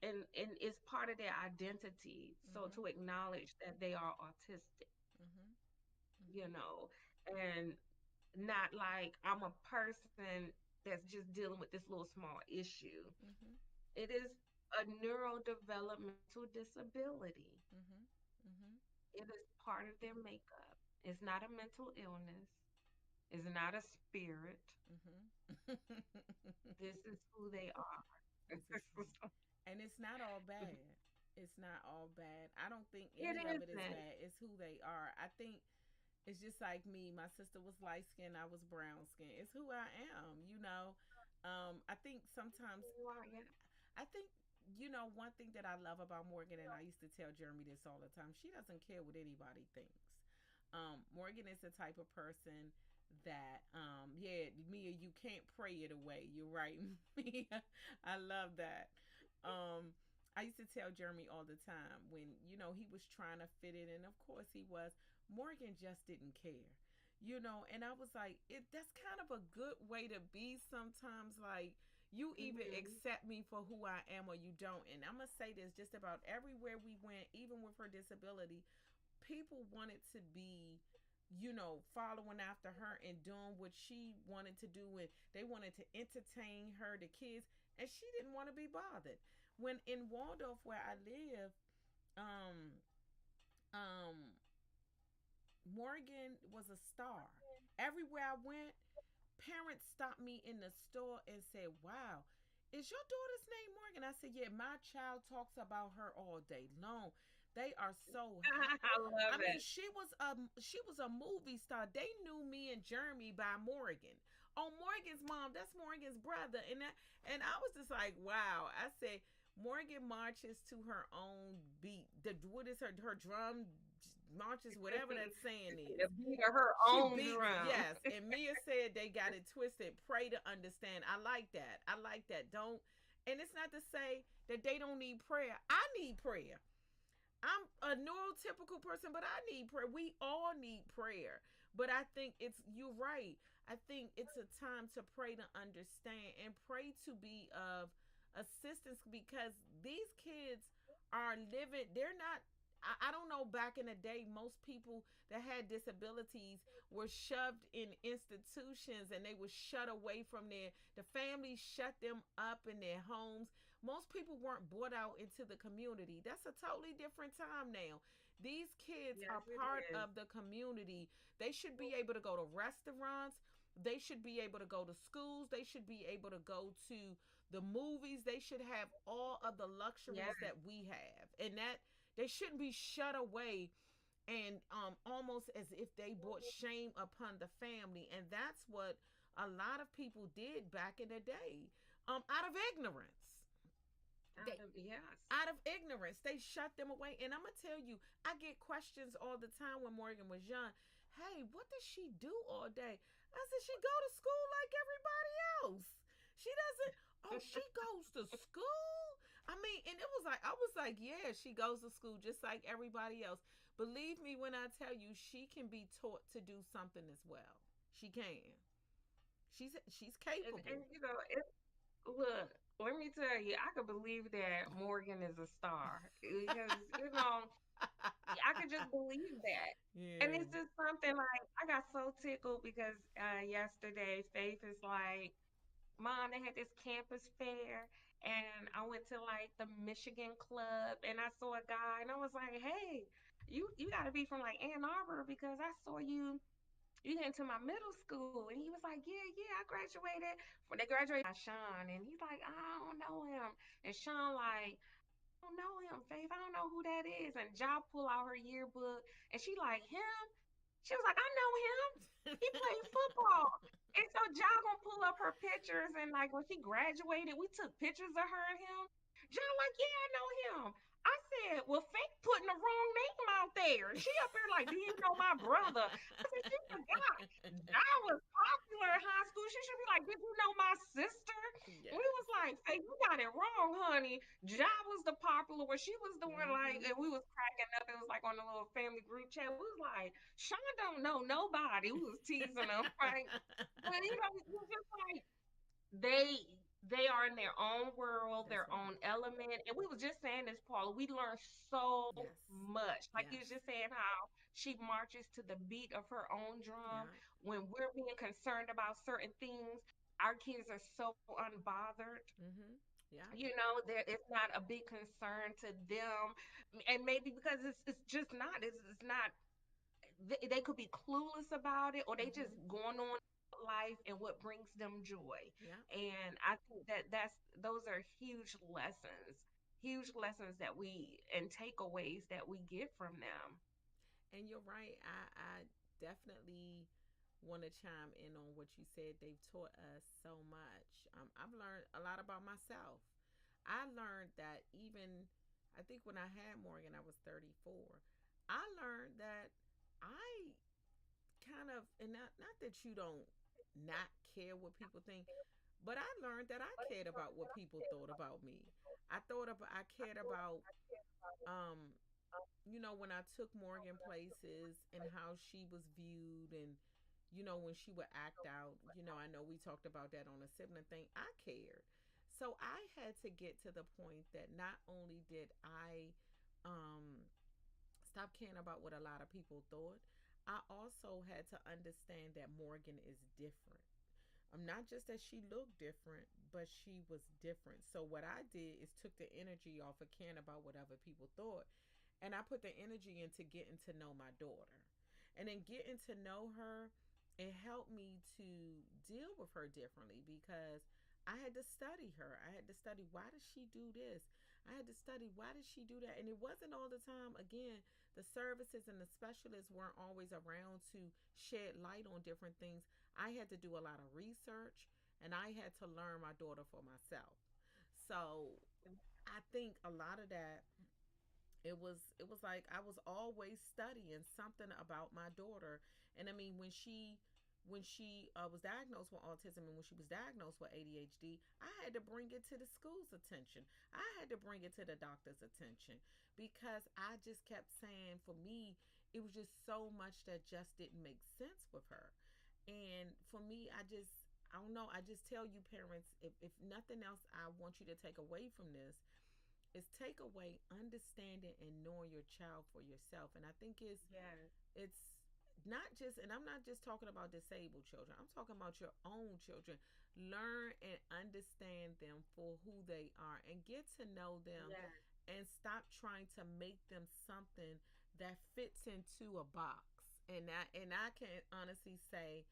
and it's part of their identity, so Mm-hmm. to acknowledge that they are autistic, Mm-hmm. you Mm-hmm. know and not like I'm a person that's just dealing with this little small issue. Mm-hmm. It is a neurodevelopmental disability. Mm-hmm. Mm-hmm. It is part of their makeup. It's not a mental illness. It's not a spirit. Mm-hmm. This is who they are. This is, and it's not all bad. It's not all bad. I don't think It any of it is isn't. bad. It's who they are. I think it's just like me. My sister was light skinned. I was brown skinned. It's who I am. I think sometimes Yeah. I think one thing that I love about Morgan, and I used to tell Jeremy this all the time. She doesn't care what anybody thinks. Morgan is the type of person that, yeah, Mia, you can't pray it away. You're right, Mia. I love that. Um, I used to tell Jeremy all the time when he was trying to fit it in. Of course, he was. Morgan just didn't care. And I was like, that's kind of a good way to be sometimes. Like, you either Hmm. accept me for who I am or you don't. And I'm gonna say this: just about everywhere we went, even with her disability, people wanted to be, following after her and doing what she wanted to do, and they wanted to entertain her, the kids, and she didn't want to be bothered. When in Waldorf, where I live, um, um, Morgan was a star. Everywhere I went, parents stopped me in the store and said, "Wow, is your daughter's name Morgan?" I said, "Yeah, my child talks about her all day long. They are so I love I mean, it. she was a movie star. They knew me and Jeremy by Morgan. Oh, Morgan's mom, that's Morgan's brother. And I was just like, wow. I said Morgan marches to her own beat. What is her drum marches, whatever that saying is. The beat of her She own beats, drum. yes. And Mia said they got it twisted. Pray to understand. I like that. I like that. Don't, and it's not to say that they don't need prayer. I need prayer. I'm a neurotypical person, but I need prayer. We all need prayer. But I think you're right. I think it's a time to pray to understand and pray to be of assistance, because these kids are living, they're not. I don't know, back in the day, most people that had disabilities were shoved in institutions and they were shut away from the families shut them up in their homes. Most people weren't brought out into the community. That's a totally different time now. These kids Yes, are it part is. of the community. They should be able to go to restaurants. They should be able to go to schools. They should be able to go to the movies. They should have all of the Yeah, luxuries that we have. And that they shouldn't be shut away and almost as if they brought shame upon the family. And that's what a lot of people did back in the day, out of ignorance. out They of yes. out of ignorance, they shut them away. And I'm gonna tell you, I get questions all the time when Morgan was young. Hey, what does she do all day? I said she go to school like everybody else. She doesn't. Oh, she goes to school. I mean, and it was like I was like, yeah, she goes to school just like everybody else. Believe me when I tell you, she can be taught to do something as well. She can. She's And capable. you know, look, let me tell you, I could believe that Morgan is a star because, I could just believe that. And Yeah. it's just something like I got so tickled because yesterday Faith is like, Mom, they had this campus fair and I went to like the Michigan Club and I saw a guy and I was like, hey, you gotta be from like Ann Arbor because I saw you get into my middle school. And he was like, yeah, yeah, I graduated. When they graduated by Sean. And he's like, I don't know him. And Sean like, I don't know him, Faith. I don't know who that is. And Ja pull out her yearbook and she like, him? She was like, I know him. He played football. And so Ja gonna pull up her pictures and like when she graduated, we took pictures of her and him. Ja like, yeah, I know him. I said, well, Faith putting the wrong name out there. She up here like, do you know my brother? I said, she forgot. Ja was popular in high school. She should be like, did you know my sister? We Yes. was like, Faith, you got it wrong, honey. Ja was the popular one. She was the one like, Mm-hmm. and we was cracking up. It was like on a little family group chat. We was like, Sean don't know nobody. We was teasing him, right? But it was just like they are in their own world, That's their right. own element. And we was just saying this, Paula. We learned so Yes. much. Like you was Yes. just saying how she marches to the beat of her own drum. Yeah. When we're being concerned about certain things, our kids are so unbothered. Mm-hmm. Yeah. There it's not a big concern to them, and maybe because it's just not. It's not they could be clueless about it or they just Mm-hmm. going on life and what brings them joy. Yeah. And I think that those are huge lessons that we and takeaways that we get from them. And you're right. I definitely want to chime in on what you said. They've taught us so much. I've learned a lot about myself. I learned that even, I think when I had Morgan, I was 34. I learned that I kind of, and not that you don't not care what people think, but I learned that I cared about what people thought about me. I cared about, um, when I took Morgan places and how she was viewed, and when she would act out. I know we talked about that on a sibling thing. I cared. So I had to get to the point that not only did I um stop caring about what a lot of people thought, I also had to understand that Morgan is different. Not just that she looked different, but she was different. So what I did is took the energy off of caring about what other people thought, and I put the energy into getting to know my daughter. And in getting to know her, it helped me to deal with her differently because I had to study her. I had to study, why does she do this? I had to study, why does she do that? And it wasn't all the time. Again, the services and the specialists weren't always around to shed light on different things. I had to do a lot of research and I had to learn my daughter for myself. So I think a lot of that, it was like I was always studying something about my daughter. And I mean, when she was diagnosed with autism and when she was diagnosed with ADHD, I had to bring it to the school's attention. I had to bring it to the doctor's attention because I just kept saying, for me, it was just so much that just didn't make sense with her. And for me, I don't know, I just tell you parents, if nothing else, I want you to take away from this. is take away understanding and knowing your child for yourself. And I think Yes. it's not just, and I'm not just talking about disabled children, I'm talking about your own children. Learn and understand them for who they are and get to know them, Yes. and stop trying to make them something that fits into a box. And I can honestly say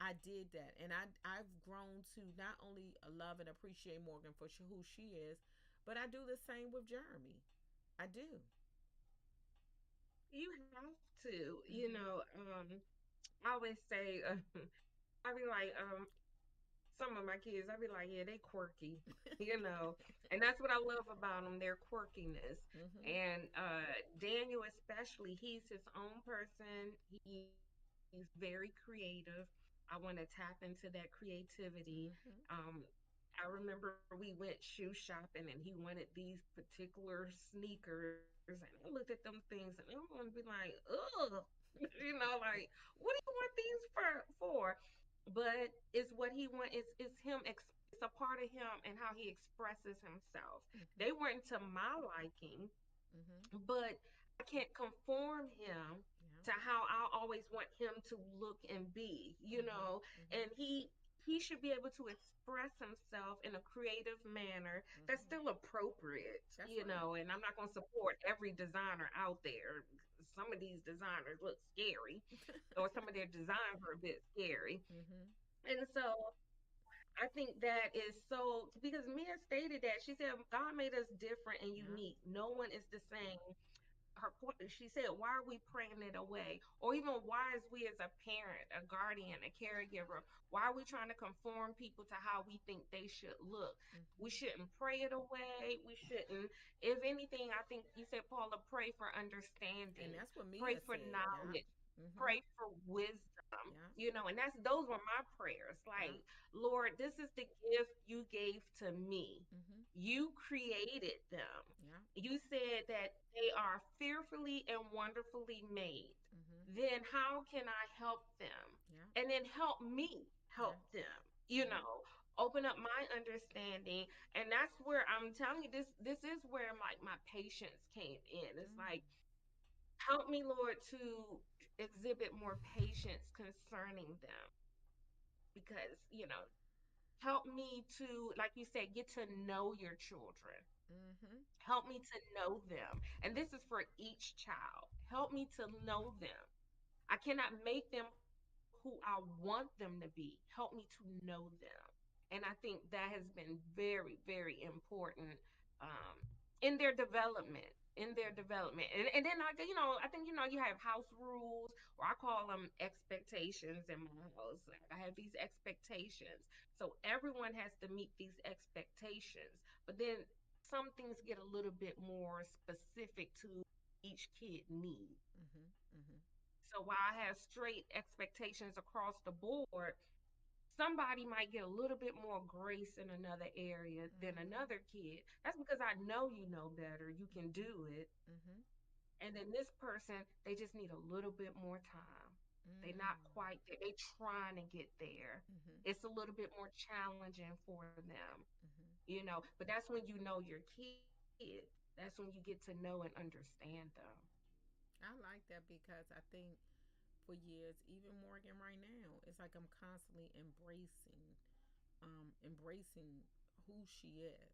I did that, and I've grown to not only love and appreciate Morgan for who she is, but I do the same with Jeremy. I do. You have to, Mhm. I always say, I be like, some of my kids, I be like, yeah, they quirky, you know, and that's what I love about them, their quirkiness. Mhm. And Daniel, especially, he's his own person. He's very creative. I want to tap into that creativity. Mhm. Um, I remember we went shoe shopping and he wanted these particular sneakers, and I looked at them things and I'm gonna be like, ugh, like, what do you want these for? But it's what he want. It's him. It's a part of him and how he expresses himself. Mhm. They weren't to my liking, Mhm. but I can't conform him Yeah. to how I always want him to look and be, Mhm. Mhm. and he should be able to express himself in a creative manner that's Mhm. still appropriate, That's right. and I'm not going to support every designer out there. Some of these designers look scary, or some of their designs are a bit scary. Mhm. And so I think that is so, because Mia stated that she said God made us different and Yeah. unique. No one is the same. She said, why are we praying it away? Or even why is we as a parent, a guardian, a caregiver, why are we trying to conform people to how we think they should look? We Mhm. shouldn't pray it away. We shouldn't. If anything, I think you said, Paula, pray for And understanding, that's what pray Mia for said. Yeah. knowledge, Mhm. pray for wisdom. Yeah. And those were my prayers. Yeah. Like, Lord, this is the gift you gave to me. Mhm. You created them. Yeah. You said that they are fearfully and wonderfully made. Mhm. Then how can I help them? Yeah. And then help me Yeah. help them. Yeah. Open up my understanding. And that's where I'm telling you, this is where my patience came in. It's Mm. like, help me, Lord, to exhibit more patience concerning them, because, help me to, like you said, get to know your children. Mhm. Help me to know them. And this is for each child. Help me to know them. I cannot make them who I want them to be. Help me to know them. And I think that has been very, very important, um, in their development. In their development. And then I think, you have house rules, or I call them expectations in my house. Like, I have these expectations. So everyone has to meet these expectations. But then some things get a little bit more specific to each kid need. Mhm. Mhm. So while I have straight expectations across the board, somebody might get a little bit more grace in another area than Mhm. another kid. That's because I know you know better. You can Mhm. do it. Mhm. And then this person, they just need a little bit more time. They're not Mm. quite there. They're trying to get there. Mhm. It's a little bit more challenging for them, Mhm. But that's when you know your kid. That's when you get to know and understand them. I like that because I think for years, even Morgan right now, it's like I'm constantly embracing who she is.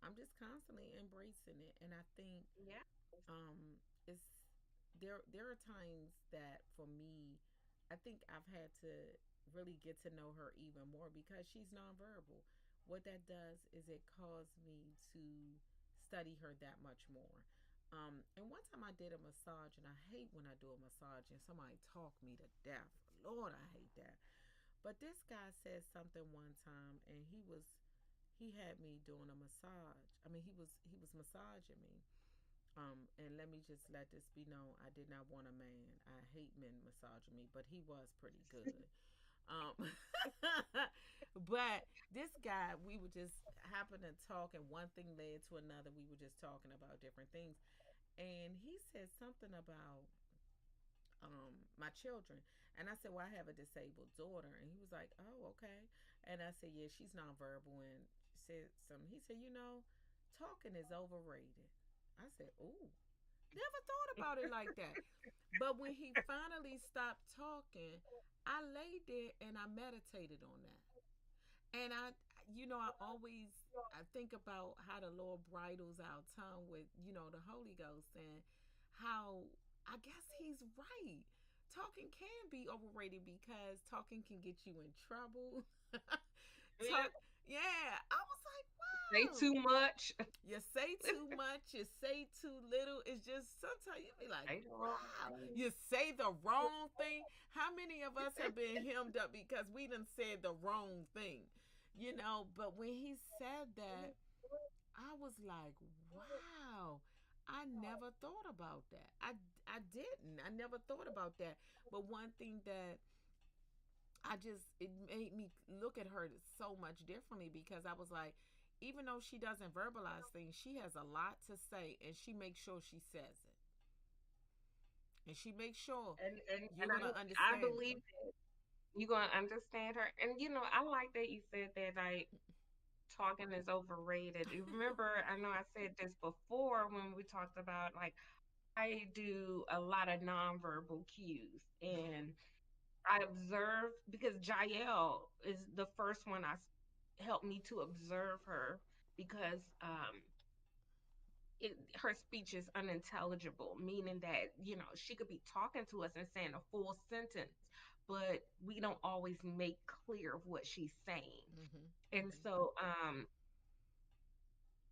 I'm just constantly embracing it, and I think Yeah. um, it's there are times that for me, I think I've had to really get to know her even more because she's nonverbal. What that does is it caused me to study her that much more. And one time I did a massage, and I hate when I do a massage and somebody talk me to death. Lord, I hate that. But this guy said something one time, and he had me doing a massage. I mean, he was massaging me. And let me just let this be known: I did not want a man. I hate men massaging me, but he was pretty good. Um, but this guy, we would just happen to talk, and one thing led to another. We were just talking about different things, and he said something about my children, and I said, "Well, I have a disabled daughter," and he was like, "Oh, okay," and I said, "Yeah, she's nonverbal," and she said something. He said, "You know." Talking is overrated. I said, "Ooh, never thought about it like that." But when he finally stopped talking, I laid there and I meditated on that. And I always I think about how the Lord bridles our tongue with, the Holy Ghost, and how I guess he's right. Talking can be overrated because talking can get you in trouble. Yeah, Talk, yeah. I was say like, wow. too much. You say too much, you say too little. It's just sometimes you be like, Say the wrong wow. thing. You say the wrong thing. How many of us have been hemmed up because we done said the wrong thing? But when he said that, I was like, wow. I never thought about that. I didn't. I never thought about that. But one thing that it made me look at her so much differently, because I was like, even though she doesn't verbalize things, she has a lot to say, and she makes sure she says it, and she makes sure And you're gonna I understand believe her. that you're gonna understand her. And I like that you said that, like, talking is overrated. You remember, I know I said this before when we talked about, like, I do a lot of nonverbal cues, and I observe because Jael is the first one helped me to observe her, because her speech is unintelligible, meaning that she could be talking to us and saying a full sentence, but we don't always make clear what she's saying. Mm-hmm. And Mm-hmm. so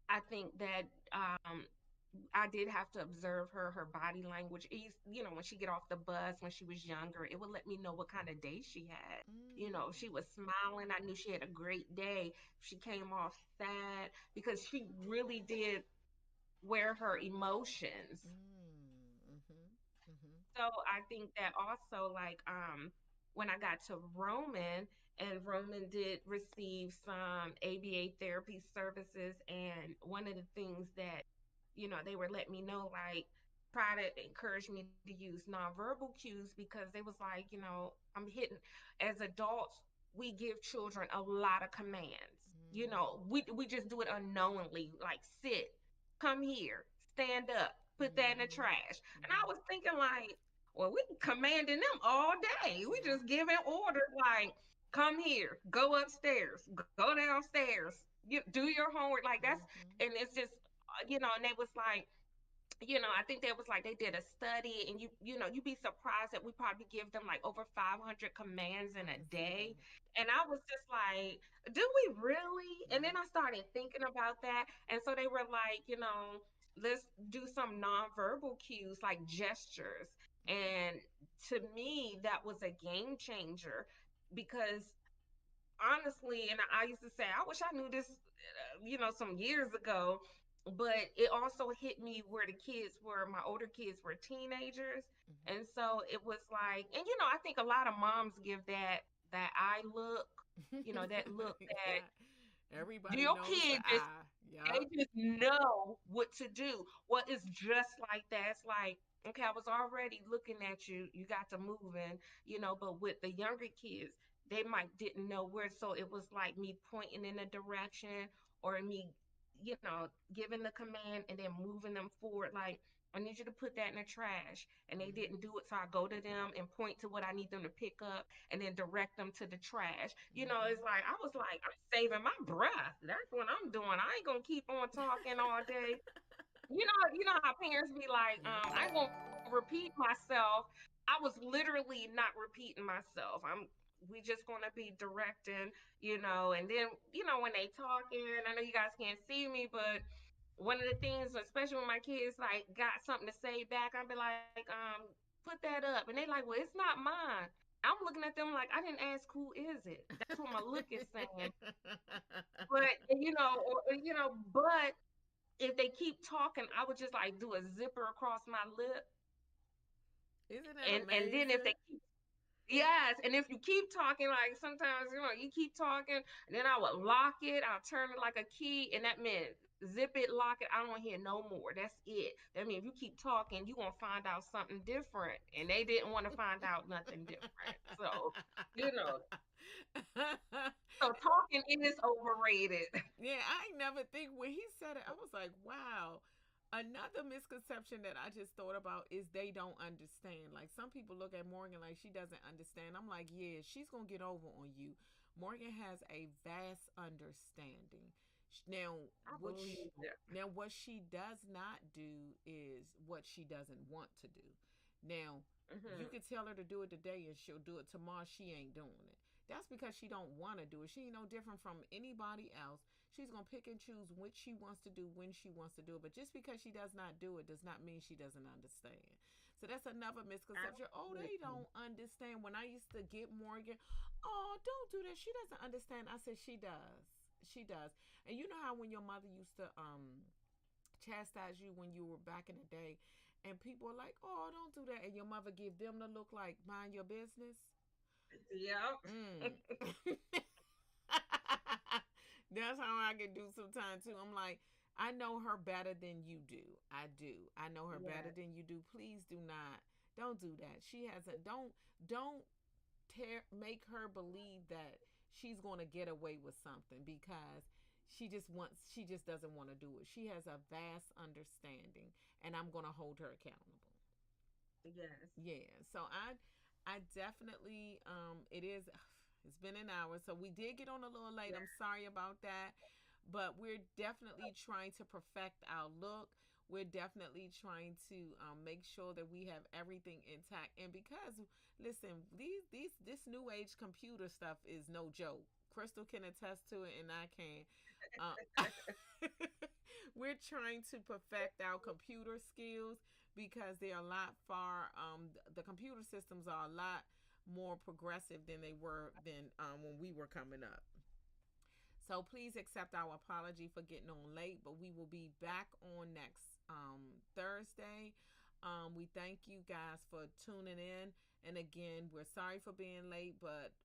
I think that I did have to observe her body language. When she get off the bus when she was younger, it would let me know what kind of day she had. If Mm. she was smiling, I knew she had a great day. If she came off sad, because she really did wear her emotions. Mm. Mm-hmm. Mm-hmm. So I think that also, like, when I got to Roman, and Roman did receive some ABA therapy services, and one of the things that they were letting me know, like, try to encourage me to use nonverbal cues, because they was like, I'm hitting, as adults, we give children a lot of commands. We just do it unknowingly, like, sit, come here, stand up, put that in the Mm-hmm. trash. And I Mm-hmm. was thinking, like, well, we commanding them all day. We Yep. just giving orders, like, come here, go upstairs, go downstairs, do your homework. Like, that's, Mm-hmm. and it's just, and they was like, I think that was like they did a study, and you'd be surprised that we probably give them like over 500 commands in I a can see day. that. And I was just like, do we really? And then Yep. I started thinking about that. And so they were like, let's do some nonverbal cues like gestures. And to me, that was a game changer, because honestly, and I used to say, I wish I knew this, some years ago, but it also hit me where the kids were, my older kids were teenagers. Mm-hmm. And so it was like, and I think a lot of moms give that eye look, that look that Yeah. Everybody your knows the kid just, I. they Yep. just know what to do. Well, it's just like that. It's like, okay, I was already looking at you. You got to moving, but with the younger kids, they might didn't know where. So it was like me pointing in a direction, or me, giving the command and then moving them forward. Like, I need you to put that in the trash. And they Mm-hmm. didn't do it. So I go to them and point to what I need them to pick up, and then direct them to the trash. Mm-hmm. It's like, I was like, I'm saving my breath. That's what I'm doing. I ain't gonna keep on talking all day. How parents be like, Yep. I ain't gonna repeat myself. I was literally not repeating myself. We just gonna be directing, and then, when they talking, I know you guys can't see me, but one of the things, especially when my kids like got something to say back, I'd be like, put that up. And they like, well, it's not mine. I'm looking at them like, I didn't ask, who is it? That's what my look is saying. But, but if they keep talking, I would just like do a zipper across my lip. Isn't that And then if amazing? they keep, yes, and if you keep talking, like sometimes, you keep talking, and then I would lock it, I'll turn it like a key, and that meant zip it, lock it. I don't want to hear no more. That's it. I mean, if you keep talking, you're gonna find out something different. And they didn't want to find out nothing different. So, you know, so talking is overrated. Yeah, I ain't never think when he said it, I was like, wow. Another misconception that I just thought about is they don't understand. Like some people look at Morgan like she doesn't understand. I'm like, yeah, she's gonna get over on you. Morgan has a vast understanding. Now, I what believe she, it. now what she does not do is what she doesn't want to do. Now, you Hmm. could tell her to do it today and she'll do it tomorrow. She ain't doing it. That's because she don't want to do it. She ain't no different from anybody else. She's gonna pick and choose what she wants to do when she wants to do it. But just because she does not do it does not mean she doesn't understand. So that's another misconception. Oh, they Absolutely. don't understand. When I used to get Morgan, oh, don't do that. She doesn't understand. I said she does. She does. And you know how when your mother used to chastise you when you were back in the day, and people are like, "Oh, don't do that," and your mother give them the look like, "Mind your business." Yep. Mm. That's how I can do sometimes too. I'm like, I know her better than you do. I do. I know her better Yes. than you do. Please do not. Don't do that. She hasn't. Don't make her believe that she's going to get away with something because she just doesn't want to do it. She has a vast understanding, and I'm going to hold her accountable. Yes. Yeah. So I definitely it is it's been an hour. So we did get on a little late. Yeah. I'm sorry about that. But we're definitely trying to perfect our look. We're definitely trying to make sure that we have everything intact. And because listen, these this new age computer stuff is no joke. Crystal can attest to it, and I can. Uh, we're trying to perfect our computer skills because they're a lot far. The computer systems are a lot more progressive than they were than when we were coming up. So please accept our apology for getting on late, but we will be back on next Thursday. We thank you guys for tuning in. And again, we're sorry for being late, but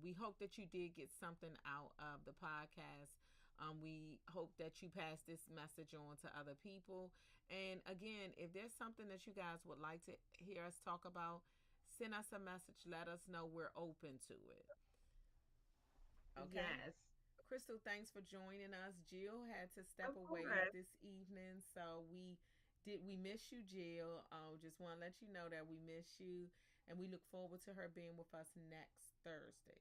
we hope that you did get something out of the podcast. We hope that you pass this message on to other people. And again, if there's something that you guys would like to hear us talk about, send us a message. Let us know we're open to it. Okay? Yes. Crystal, thanks for joining us. Jill had to step Of away course. this evening, so we miss you, Jill. Just want to let you know that we miss you, and we look forward to her being with us next Thursday.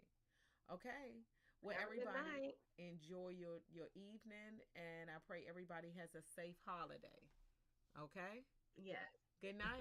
Okay. Well, Have a good everybody, night. enjoy your evening, and I pray everybody has a safe holiday. Okay. Yes. Good night.